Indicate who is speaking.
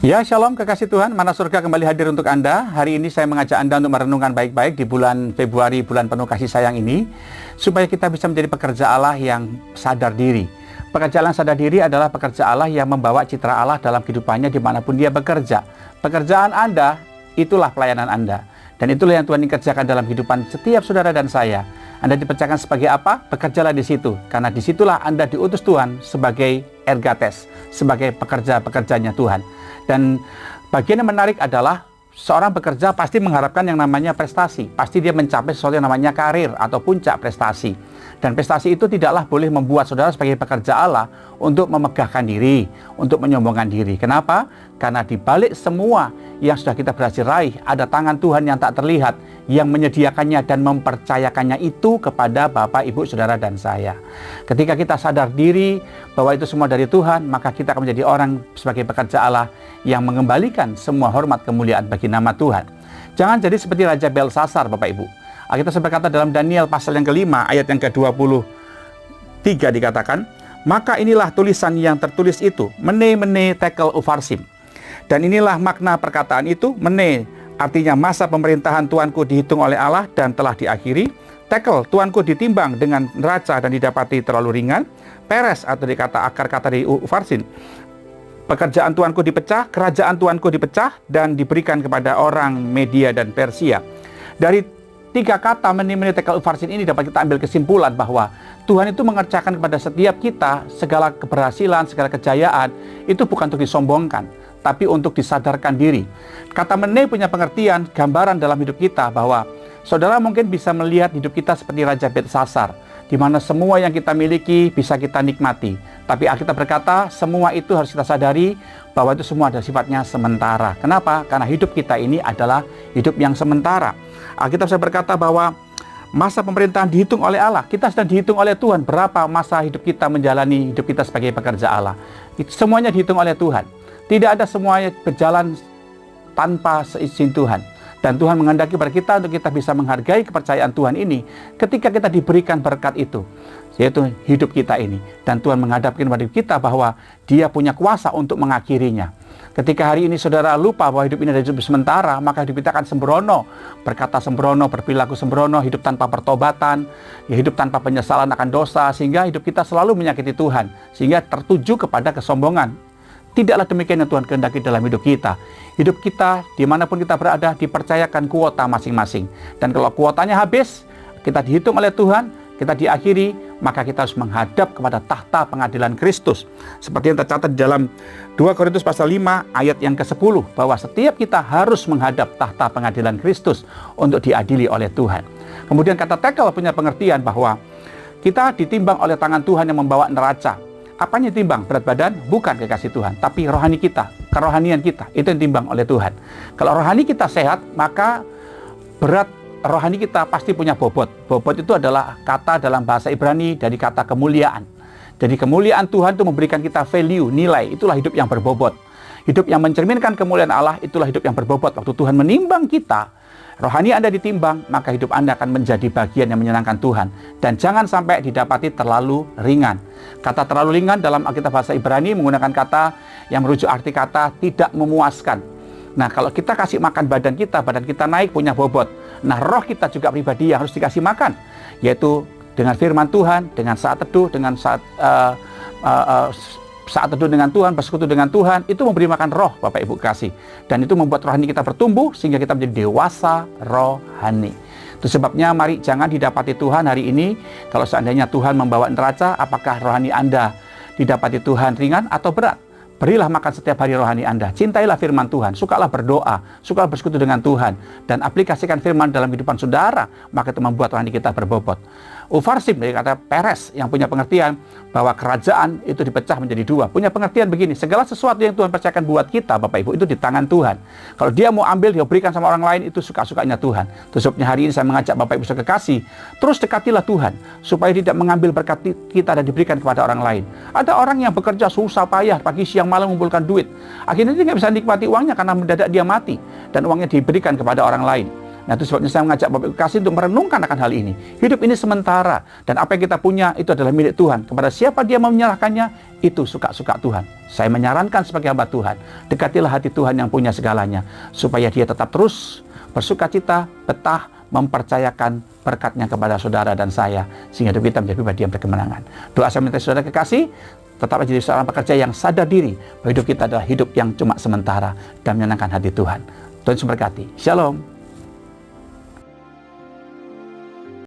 Speaker 1: Ya, Shalom kekasih Tuhan, Mana Surga kembali hadir untuk Anda. Hari ini saya mengajak Anda untuk merenungkan baik-baik di bulan Februari, bulan penuh kasih sayang ini, supaya kita bisa menjadi pekerja Allah yang sadar diri. Pekerja Allah yang sadar diri adalah pekerja Allah yang membawa citra Allah dalam kehidupannya dimanapun dia bekerja. Pekerjaan Anda, itulah pelayanan Anda. Dan itulah yang Tuhan ingin kerjakan dalam kehidupan setiap saudara dan saya. Anda dipercayakan sebagai apa? Bekerjalah di situ. Karena disitulah Anda diutus Tuhan sebagai ergates, sebagai pekerja-pekerjanya Tuhan. Dan bagian yang menarik adalah seorang bekerja pasti mengharapkan yang namanya prestasi. Pasti dia mencapai sesuatu yang namanya karir atau puncak prestasi. Dan prestasi itu tidaklah boleh membuat saudara sebagai pekerja Allah untuk memegahkan diri, untuk menyombongkan diri. Kenapa? Karena di balik semua yang sudah kita berhasil raih, ada tangan Tuhan yang tak terlihat, yang menyediakannya dan mempercayakannya itu kepada Bapak, Ibu, Saudara, dan saya. Ketika kita sadar diri bahwa itu semua dari Tuhan, maka kita akan menjadi orang sebagai pekerja Allah yang mengembalikan semua hormat kemuliaan bagi nama Tuhan. Jangan jadi seperti Raja Belsasar, Bapak Ibu. Alkitab berkata dalam Daniel pasal yang kelima ayat yang ke-23 dikatakan, maka inilah tulisan yang tertulis itu, mene mene tekel ufarsim. Dan inilah makna perkataan itu, mene artinya masa pemerintahan Tuanku dihitung oleh Allah dan telah diakhiri. Tekel, Tuanku ditimbang dengan neraca dan didapati terlalu ringan. Peres atau dikata akar kata dari ufarsin, pekerjaan Tuanku dipecah, kerajaan Tuanku dipecah dan diberikan kepada orang Media dan Persia. Dari tiga kata meni tekel ufarsin ini dapat kita ambil kesimpulan bahwa Tuhan itu mengerjakan kepada setiap kita segala keberhasilan, segala kejayaan itu bukan untuk disombongkan, tapi untuk disadarkan diri. Kata mene punya pengertian, gambaran dalam hidup kita bahwa saudara mungkin bisa melihat hidup kita seperti Raja Belsasar, di mana semua yang kita miliki bisa kita nikmati. Tapi Alkitab berkata semua itu harus kita sadari bahwa itu semua ada sifatnya sementara. Kenapa? Karena hidup kita ini adalah hidup yang sementara. Alkitab saya berkata bahwa masa pemerintahan dihitung oleh Allah. Kita sedang dihitung oleh Tuhan. Berapa masa hidup kita menjalani hidup kita sebagai pekerja Allah. Semuanya dihitung oleh Tuhan. Tidak ada semuanya berjalan tanpa seizin Tuhan. Dan Tuhan menghendaki pada kita untuk kita bisa menghargai kepercayaan Tuhan ini ketika kita diberikan berkat itu, yaitu hidup kita ini. Dan Tuhan menghadapkan kepada kita bahwa Dia punya kuasa untuk mengakhirinya. Ketika hari ini saudara lupa bahwa hidup ini adalah hidup sementara, maka hidup kita akan sembrono, berkata sembrono, berperilaku sembrono, hidup tanpa pertobatan, hidup tanpa penyesalan akan dosa, sehingga hidup kita selalu menyakiti Tuhan, sehingga tertuju kepada kesombongan. Tidaklah demikian yang Tuhan kehendaki dalam hidup kita. Hidup kita, dimanapun kita berada, dipercayakan kuota masing-masing. Dan kalau kuotanya habis, kita dihitung oleh Tuhan, kita diakhiri, maka kita harus menghadap kepada tahta pengadilan Kristus. Seperti yang tercatat di dalam 2 Korintus pasal 5 ayat yang ke-10, bahwa setiap kita harus menghadap tahta pengadilan Kristus untuk diadili oleh Tuhan. Kemudian kata tekel punya pengertian bahwa kita ditimbang oleh tangan Tuhan yang membawa neraca. Apanya timbang? Berat badan? Bukan kekasih Tuhan, tapi rohani kita, kerohanian kita, itu yang timbang oleh Tuhan. Kalau rohani kita sehat, maka berat rohani kita pasti punya bobot. Bobot itu adalah kata dalam bahasa Ibrani dari kata kemuliaan. Jadi kemuliaan Tuhan itu memberikan kita value, nilai. Itulah hidup yang berbobot. Hidup yang mencerminkan kemuliaan Allah, itulah hidup yang berbobot. Waktu Tuhan menimbang kita, rohani Anda ditimbang, maka hidup Anda akan menjadi bagian yang menyenangkan Tuhan. Dan jangan sampai didapati terlalu ringan. Kata terlalu ringan dalam Alkitab bahasa Ibrani menggunakan kata yang merujuk arti kata tidak memuaskan. Nah, kalau kita kasih makan badan kita naik punya bobot. Nah, roh kita juga pribadi yang harus dikasih makan, yaitu dengan firman Tuhan, dengan saat teduh, dengan saat teduh dengan Tuhan, bersekutu dengan Tuhan, itu memberi makan roh, Bapak Ibu kasih. Dan itu membuat rohani kita bertumbuh sehingga kita menjadi dewasa rohani. Itu sebabnya mari jangan didapati Tuhan hari ini. Kalau seandainya Tuhan membawa neraca, apakah rohani Anda didapati Tuhan ringan atau berat? Berilah makan setiap hari rohani Anda. Cintailah firman Tuhan. Sukalah berdoa. Sukalah bersekutu dengan Tuhan. Dan aplikasikan firman dalam kehidupan saudara. Maka itu membuat rohani kita berbobot. Ufarsim dari kata peres yang punya pengertian bahwa kerajaan itu dipecah menjadi dua. Punya pengertian begini. Segala sesuatu yang Tuhan percayakan buat kita, Bapak Ibu, itu di tangan Tuhan. Kalau dia mau ambil, dia berikan sama orang lain, itu suka-sukanya Tuhan. Sebabnya hari ini saya mengajak Bapak Ibu sekekasih, terus dekatilah Tuhan. Supaya tidak mengambil berkat kita dan diberikan kepada orang lain. Ada orang yang bekerja susah payah, pagi siang malam mengumpulkan duit. Akhirnya dia nggak bisa nikmati uangnya karena mendadak dia mati. Dan uangnya diberikan kepada orang lain. Nah, itu sebabnya saya mengajak Bapak Ibu kasih untuk merenungkan akan hal ini. Hidup ini sementara, dan apa yang kita punya itu adalah milik Tuhan. Kepada siapa dia mau menyerahkannya, itu suka-suka Tuhan. Saya menyarankan sebagai hamba Tuhan, dekatilah hati Tuhan yang punya segalanya, supaya dia tetap terus bersukacita, betah, mempercayakan berkatnya kepada saudara dan saya, sehingga hidup kita menjadi pribadi yang berkemenangan. Doa saya minta saudara kekasih, tetaplah jadi seorang pekerja yang sadar diri bahwa hidup kita adalah hidup yang cuma sementara dan menyenangkan hati Tuhan. Tuhan memberkati. Shalom.